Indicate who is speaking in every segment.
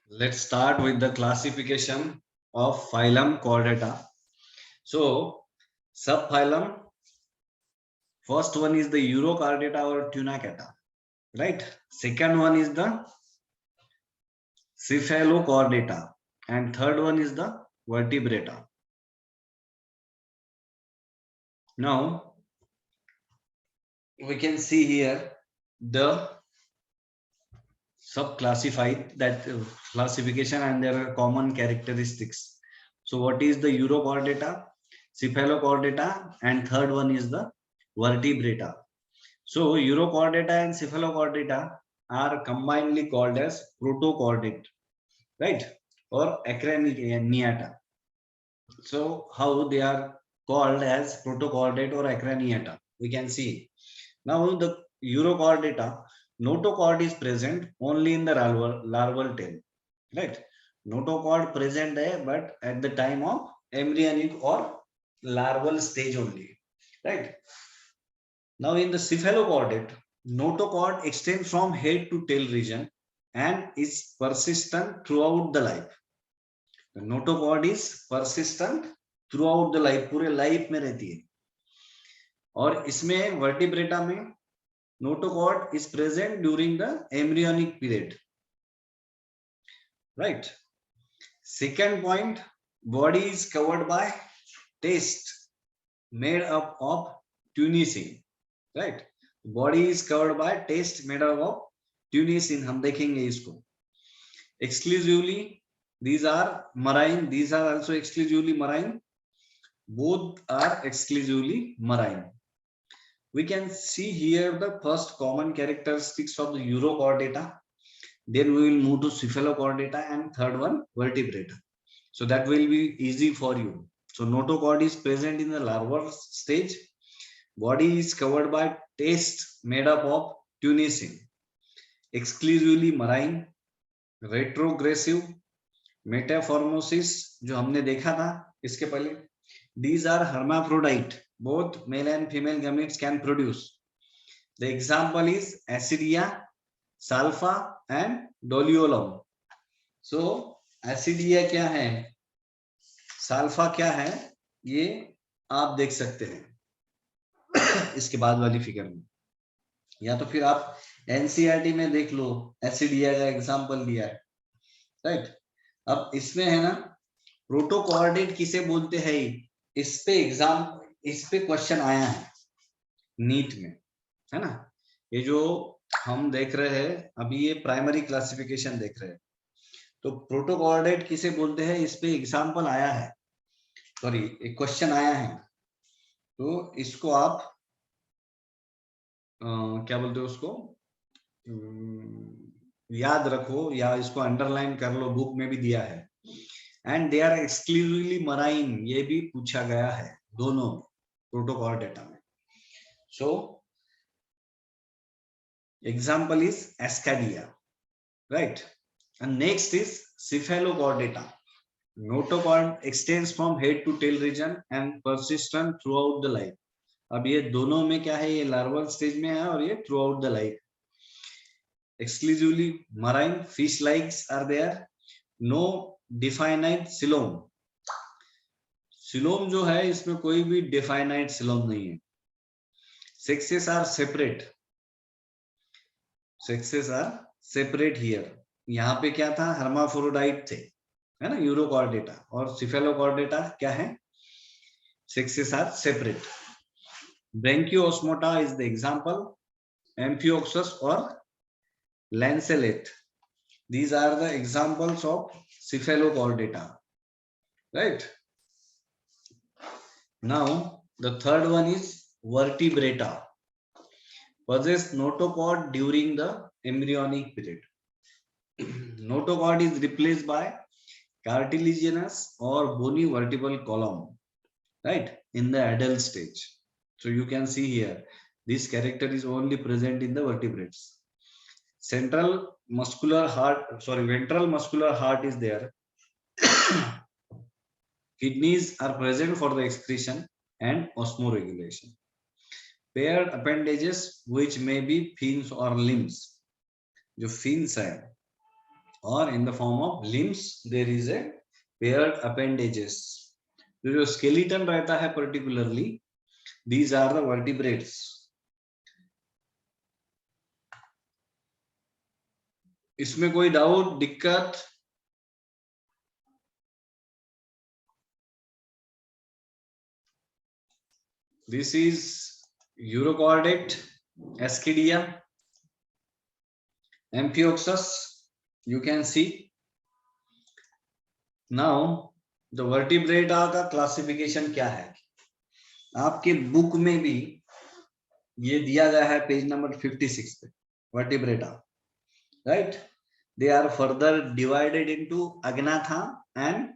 Speaker 1: Let's start with the classification of phylum Chordata. So, subphylum, first one is the Urochordata or Tunacata, right? Second one is the Cephalochordata, and third one is the Vertebrata. Now, we can see here the sub-classified that classification and there are common characteristics. So what is the Urochordata, Cephalochordata, and third one is the Vertebrata. So Urochordata and Cephalochordata are combinedly called as protochordate, right? Or Acraniata. So how they are called as protochordate or Acraniata? We can see. Now the Urochordata, notochord is present only in the larval tail, right? Notochord present there, but at the time of embryonic or larval stage only, right? Now in the cephalochordate, notochord extends from head to tail region and is persistent throughout the life. The notochord is persistent throughout the life, पूरे life में रहती है. और इसमें vertebrata में notochord is present during the embryonic period, right? Second point, body is covered by taste made up of tunicin, right? Body is covered by taste made up of tunicin. हम देखेंगे इसको. Exclusively, these are marine. These are also exclusively marine. Both are exclusively marine. We can see here the first common characteristics of the Urochordata. Then we will move to Cephalochordata and third one Vertebrata. So that will be easy for you. So notochord is present in the larval stage. Body is covered by taste made up of tunicin. Exclusively marine, retrogressive, मेटाफॉर्मोसिस जो हमने देखा था इसके पहले. These are hermaphrodite. Both male and female gametes can produce. The example is Acidia, Salfa and Doliolum. So Acidia क्या है, Salfa क्या है, ये आप देख सकते हैं इसके बाद वाली फिगर में, या तो फिर आप एनसीईआरटी में देख लो, एसिडिया का एग्जांपल दिया है, राइट. अब इसमें है ना प्रोटोकॉर्डेट किसे बोलते हैं, इस पे क्वेश्चन आया है नीट में, है ना. ये जो हम देख रहे हैं अभी ये प्राइमरी क्लासिफिकेशन देख रहे हैं, तो प्रोटोकॉर्डेट किसे बोलते हैं इस पे एग्जांपल आया है, सॉरी एक क्वेश्चन आया है. तो इसको आप क्या बोलते हो उसको, याद रखो या इसको अंडरलाइन कर लो, बुक में भी दिया है. And they are exclusively marine, ये भी पूछा गया है दोनों प्रोटोकॉर्डेटा में. So example is Ascidia, right. And next is Cephalochordata. Notochord extends from head to tail region and persistent throughout the life. अब ये दोनों में क्या है, ये लार्वल स्टेज में है और ये throughout the life. Exclusively marine, fish likes are there. No definite coelom. Coelom जो है इसमें कोई भी definite coelom नहीं है. Sexes are separate. Sexes are separate here. यहाँ पे क्या था, hermaphrodite थे, है ना, Urochordata. और Cephalochordata क्या है, sexes are separate. Branchiosmata is the example. Amphioxus or lanceolate. These are the examples of Cephalochordata, right? Now the third one is Vertebrata. Possess notochord during the embryonic period. Notochord is replaced by cartilaginous or bony vertebral column, right, in the adult stage. So you can see here this character is only present in the vertebrates. Ventral muscular heart is there. Kidneys are present for the excretion and osmoregulation. Paired appendages which may be fins or limbs. जो fins है or in the form of limbs there is a paired appendages. जो skeleton रहता है particularly, these are the vertebrates. इसमें कोई doubt, दिक्कत? This is urochordate, Ascidia, Amphioxus. You can see. Now the vertebrata का classification क्या है? आपके बुक में भी ये दिया गया है पेज नंबर 56 पे. Vertebrata, right? They are further divided into agnatha and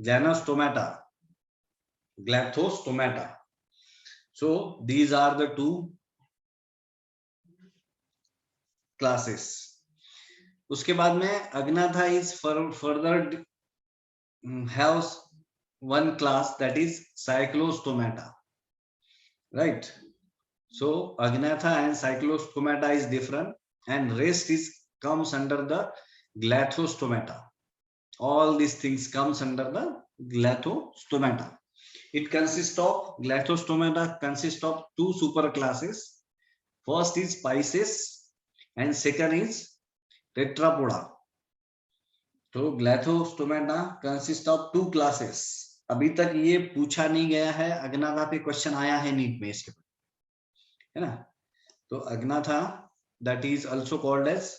Speaker 1: glenostomata. Glyphostomata. So these are the two classes. उसके बाद में agnatha is further has one class, that is cyclostomata, right? So agnatha and cyclostomata is different, and rest is comes under the glyphostomata. All these things comes under the glyphostomata. It consists of glyphostomata consists of two super classes. First is Pisces and second is Tetrapoda. तो ग्लैथोस्टोमेटा consist of two classes. अभी तक ये पूछा नहीं गया है, अग्नाथा पे question आया है नीट में इसके, है ना? तो Agnatha that is also called as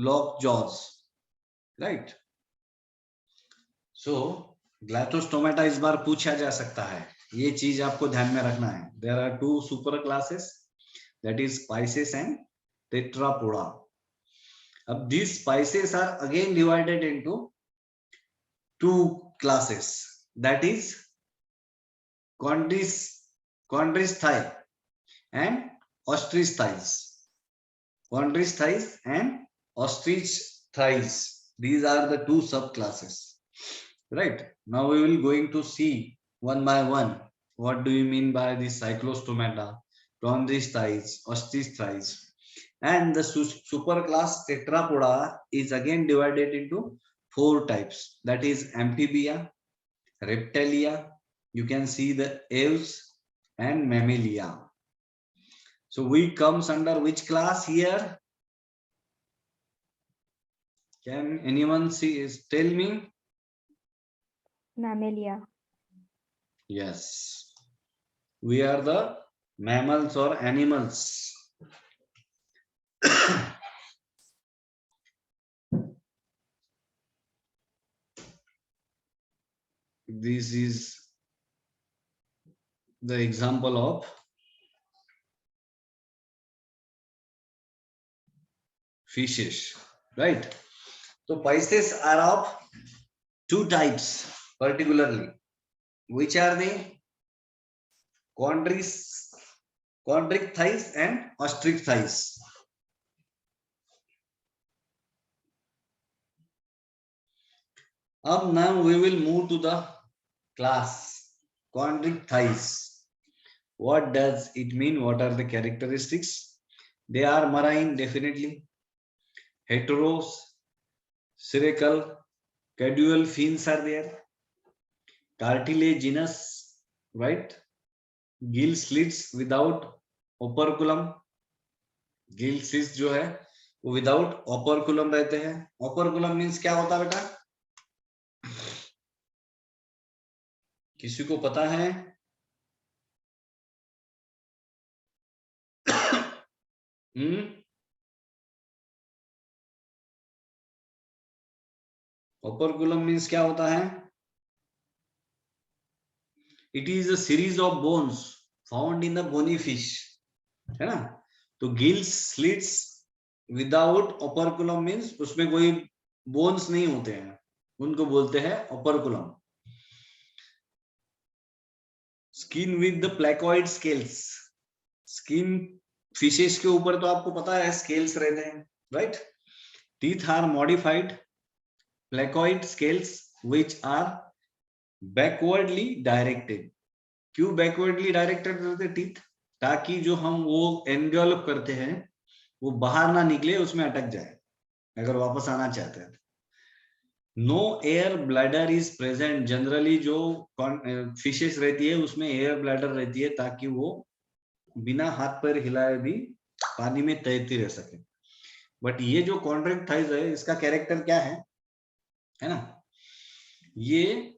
Speaker 1: lock jaws, right? So Gnathostomata इस बार पूछा जा सकता है, ये चीज आपको ध्यान में रखना है. There are two super classes, that is Pisces and tetrapoda. अब these spices are again divided into two classes, that is chondrichthyes and ostrich-thighs. Chondrichthyes and ostrich-thighs, these are the two subclasses, right? Now we will going to see one by one what do you mean by this cyclostomata, chondrichthyes, ostrich-thighs. And the superclass Tetrapoda is again divided into four types, that is Amphibia, Reptilia, you can see the Aves, and Mammalia. So we comes under which class here? Can anyone tell me?
Speaker 2: Mammalia.
Speaker 1: Yes, we are the mammals or animals. This is the example of fishes, right? So Pisces are of two types particularly. Which are they? Chondrichthyes and ostrich-thighs. Now we will move to the class chondrichthyes. What does it mean? What are the characteristics? They are marine, definitely. Heteros, spherical, caudal fins are there. Cartilaginous, right? Gill slits without operculum. Gill slits जो है वो without operculum रहते हैं. Operculum means क्या होता है बेटा? किसी को पता है? Operculum means क्या होता है? It is a series of bones found in the bony fish, है ना? तो gills slits without operculum means उसमें कोई बोन्स नहीं होते हैं, उनको बोलते हैं operculum. Skin with the placoid scales. Skin fishes के ऊपर तो आपको पता है स्केल्स रहते हैं, right? Teeth are modified placoid scales which are backwardly directed. क्यों बैकवर्डली डायरेक्टेड रहते टीथ? ताकि जो हम वो एनगल्फ करते हैं वो बाहर ना निकले, उसमें अटक जाए अगर वापस आना चाहते हैं. No air bladder is present. Generally जो फिशेस रहती है उसमें एयर ब्लैडर रहती है ताकि वो बिना हाथ पैर हिलाए भी पानी में तैरती रह सके। बट ये जो कॉन्ट्रैक्ट थाइज है इसका कैरेक्टर क्या है ना, ये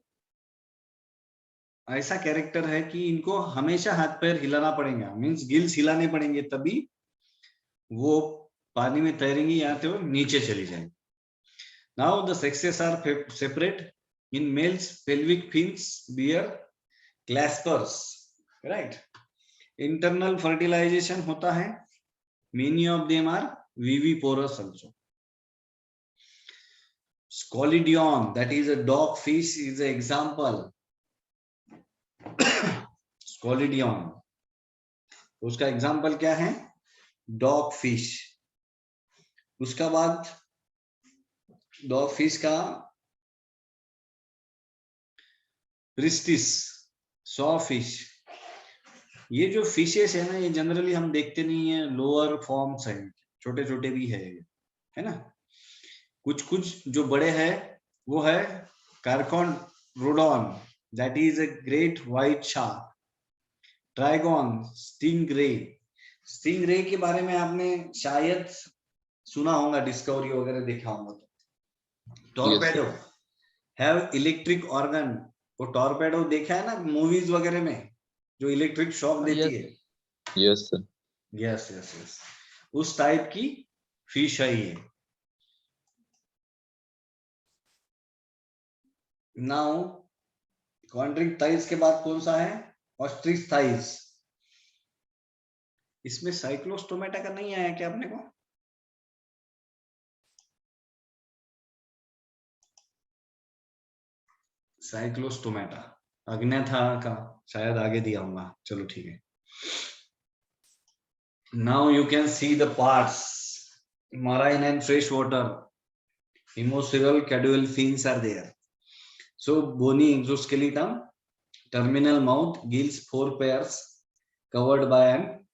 Speaker 1: ऐसा कैरेक्टर है कि इनको हमेशा हाथ पैर हिलाना पड़ेगा, मींस गिल्स हिलाने पड़ेंगे तभी वो पानी में तैरेंगी या तो नीचे चली जाएंगी। Now the sexes are separate. In males pelvic fins bear claspers, right. Internal fertilization होता है। Many of them are viviporous also. Scolidion, that is a dog fish, is an example. Scolidion, उसका एग्जाम्पल क्या है? Dog fish. उसका बाद dog fish का priestess, saw fish. ये जो फिशेस है ना, ये जनरली हम देखते नहीं है, लोअर फॉर्म्स है, छोटे छोटे भी है ना। कुछ कुछ जो बड़े हैं वो है Carcharodon, that is a great white shark. Trygon, stingray. Stingray के बारे में आपने शायद सुना होगा, डिस्कवरी वगैरह देखा होगा तो। Torpedo have electric organ. वो टॉर्पेडो देखा है ना मूवीज वगैरह में, जो इलेक्ट्रिक शॉक देती है।
Speaker 2: Yes sir.
Speaker 1: Yes yes yes, उस टाइप की फिश है ये। नाउ कॉन्ट्रिक थाइज के बाद कौन सा है? Ostrich thighs. इसमें साइक्लोस्टोमेटा का नहीं आया क्या अपने को? साइक्लोस्टोमेटा अग्न्याथा का शायद आगे दिया होगा, चलो ठीक है। Now you can see the parts. marine and fresh water, hemoceral caudal fins are there. So bony exoskeleton, terminal mouth, gills 4 pairs covered by an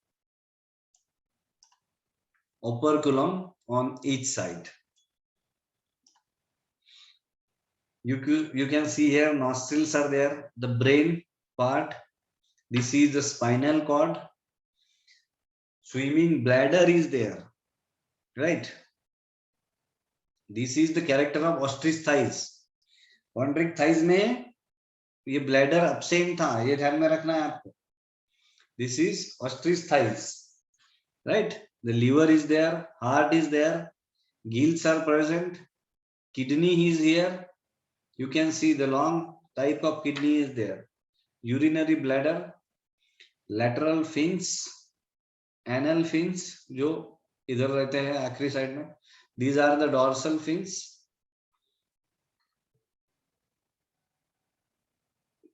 Speaker 1: operculum on each side. You can see here nostrils are there, the brain part, this is the spinal cord, swimming bladder is there, right? This is the character of ostrich thighs. Chondric thighs में ये bladder absent था, ये ध्यान में रखना है आपको। This is ostrich thighs, right? The liver is there, heart is there, gills are present, kidney is here. You can see the long type of kidney is there. Urinary bladder, lateral fins, anal fins जो इधर रहते हैं आखिरी side में. These are the dorsal fins.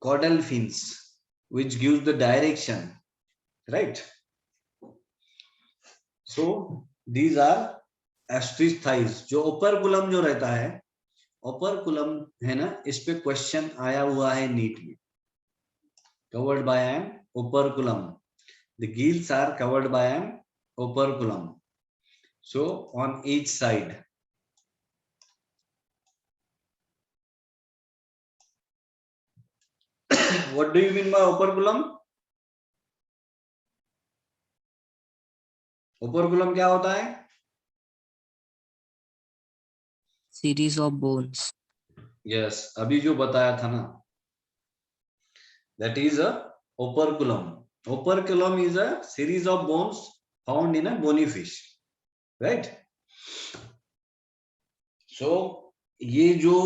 Speaker 1: Caudal fins, which gives the direction, right? So these are ostrich thighs. जो operculum जो रहता है, operculum है ना, इस पे क्वेश्चन आया हुआ है नीट में. Covered by an operculum. The gills are covered by an operculum. So on each side. What do you mean by operculum? Operculum क्या होता है?
Speaker 3: Series of bones.
Speaker 1: Yes, अभी जो बताया था ना, that is a operculum. Operculum is a series of bones found in a bony fish, right? So ये जो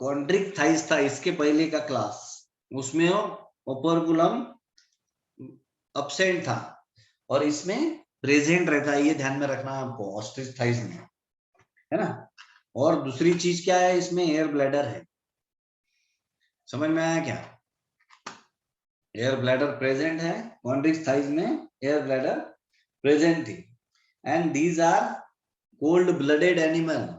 Speaker 1: कॉन्ड्रिक थाइस था इसके पहले का क्लास, उसमें ओपरकुलम अब्सेंट था और इसमें प्रेजेंट रहता है, ये ध्यान में रखना आपको ऑस्ट्रिच थाइस में, है ना. और दूसरी चीज क्या है, इसमें एयर ब्लैडर है. समझ में आया क्या? एयर ब्लैडर प्रेजेंट है कॉन्ड्रिक थाइस में, एयर ब्लैडर प्रेजेंट थी. And these are cold blooded animal.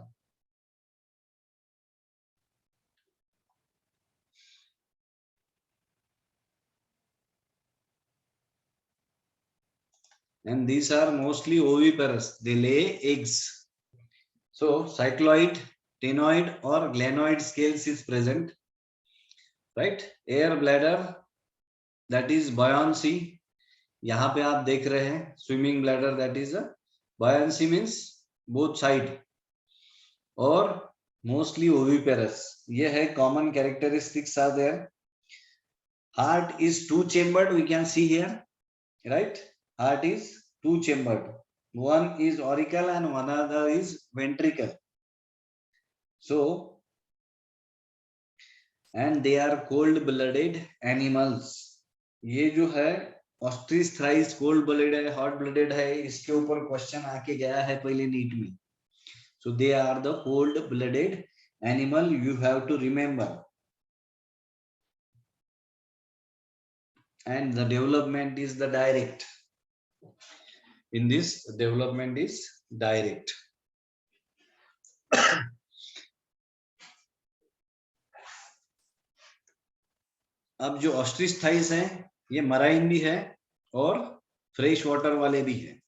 Speaker 1: And these are mostly oviparous, they lay eggs. So cycloid, ctenoid और glenoid scales is present, right. Air bladder, that is buoyancy. यहाँ पे आप देख रहे हैं swimming bladder, that is buoyancy means both side. और mostly oviparous, ये है common characteristics are there. Heart is two chambered, we can see here, right? Heart is two chambered. One is auricle and one other is ventricle. So, and they are cold-blooded animals. ये जो है ostrich thrice cold-blooded है, hot-blooded है, इसके ऊपर question आके गया है पहले नीट में. So they are the cold-blooded animal, you have to remember. And the development is the direct. In this, development is direct. अब जो ऑस्ट्रिच थाइस है, ये मराइन भी है और फ्रेश वाटर वाले भी है,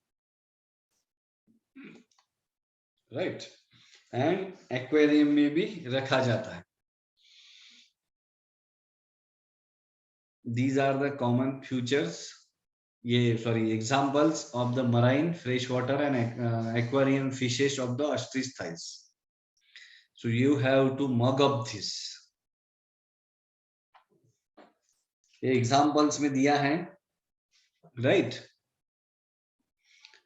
Speaker 1: राइट. एंड एक्वेरियम में भी रखा जाता है. These are the common features, ये sorry examples of the marine, freshwater and aquarium fishes of the ostrich thighs. So you have to mug up this. ये examples में दिया है, right?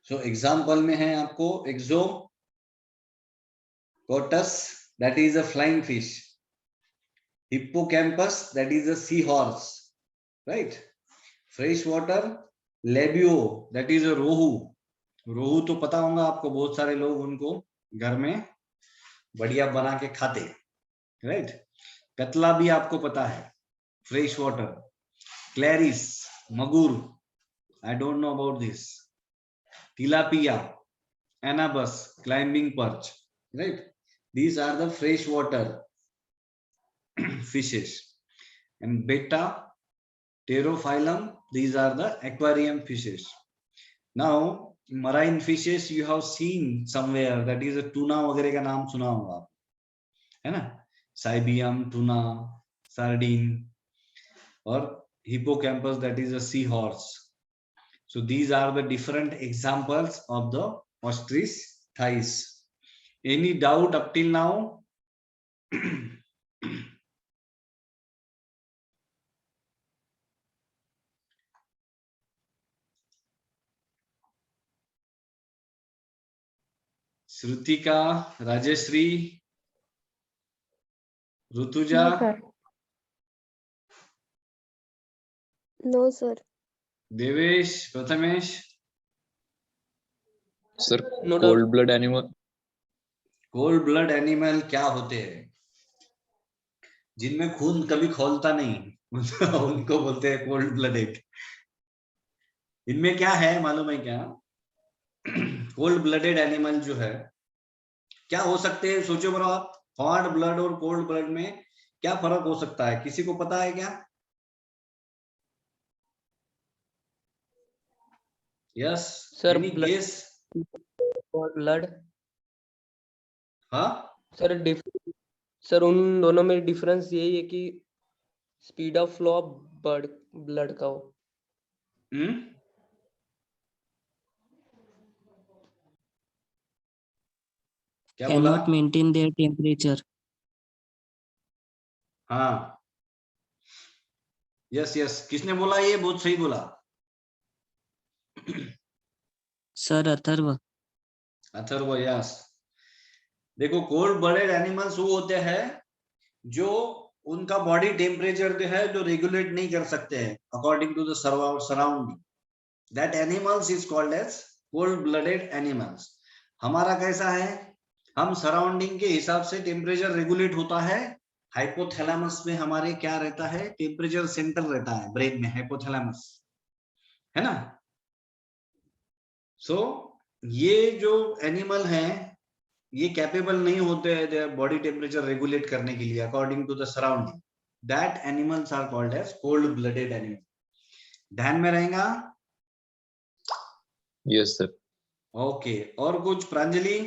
Speaker 1: So example में है आपको Exocotus, that is a flying fish. Hippocampus, that is a seahorse, right? Freshwater labio, that is a रोहू. रोहू तो पता होगा आपको, बहुत सारे लोग उनको घर में बढ़िया बना के खाते, राइट. कतला भी आपको पता है, fresh water. Clarias, magur, I don't know about this. Tilapia, anabas, climbing perch, right. These are the fresh water fishes. And beta pterophyllum, these are the aquarium fishes. Now marine fishes you have seen somewhere, that is a tuna वगैरह का नाम सुना होगा आप, है ना. साइबियम, tuna, sardine और hippocampus, that is a seahorse. So these are the different examples of the ostrich thighs. Any doubt up till now? Shrutika, Rajshree, Rutuja,
Speaker 2: no sir.
Speaker 1: Devesh, Prathamesh.
Speaker 4: Sir cold blood animal.
Speaker 1: Cold blood animal क्या होते हैं? जिनमें खून कभी खौलता नहीं उनको बोलते हैं कोल्ड ब्लडेड. इनमें क्या है मालूम है क्या? कोल्ड ब्लडेड एनिमल जो है, क्या हो सकते हैं? सोचो बरो आप, हॉट ब्लड और कोल्ड ब्लड में क्या फर्क हो सकता है? किसी को पता है क्या? Yes
Speaker 5: sir,
Speaker 1: guess.
Speaker 5: ब्लड.
Speaker 1: हाँ
Speaker 5: सर उन दोनों में डिफरेंस यही है कि speed of flow of blood का हो.
Speaker 1: क्या बोला?
Speaker 3: Cannot maintain their temperature.
Speaker 1: हाँ, यस यस. किसने बोला? ये बहुत सही बोला
Speaker 3: Sir, अथर्व.
Speaker 1: अथर्व, यस. देखो, कोल्ड ब्लडेड एनिमल्स वो होते हैं जो उनका बॉडी टेम्परेचर जो है जो रेगुलेट नहीं कर सकते हैं according to the surrounding. That animals is called as cold blooded animals. हमारा कैसा है? हम सराउंडिंग के हिसाब से टेम्परेचर रेगुलेट होता है. हाइपोथैलेमस में हमारे क्या रहता है? टेम्परेचर सेंटर रहता है ब्रेन में, हाइपोथैलेमस, है ना. सो ये जो एनिमल हैं, ये कैपेबल नहीं होते हैं बॉडी टेम्परेचर रेगुलेट करने के लिए according to the surrounding. That animals are called as cold blooded animal. ध्यान में रहेगा?
Speaker 4: Yes sir.
Speaker 1: ओके. और कुछ? प्रांजलि.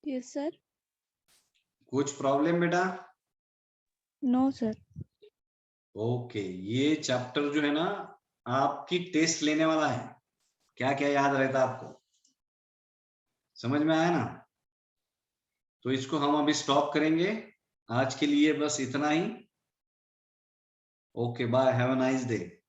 Speaker 2: Yes, sir.
Speaker 1: कुछ प्रॉब्लम बेटा?
Speaker 2: No, sir.
Speaker 1: ओके, ये चैप्टर जो है ना आपकी टेस्ट लेने वाला है। क्या क्या याद रहता आपको, समझ में आया ना? तो इसको हम अभी स्टॉप करेंगे, आज के लिए बस इतना ही। Okay, bye, have a nice day.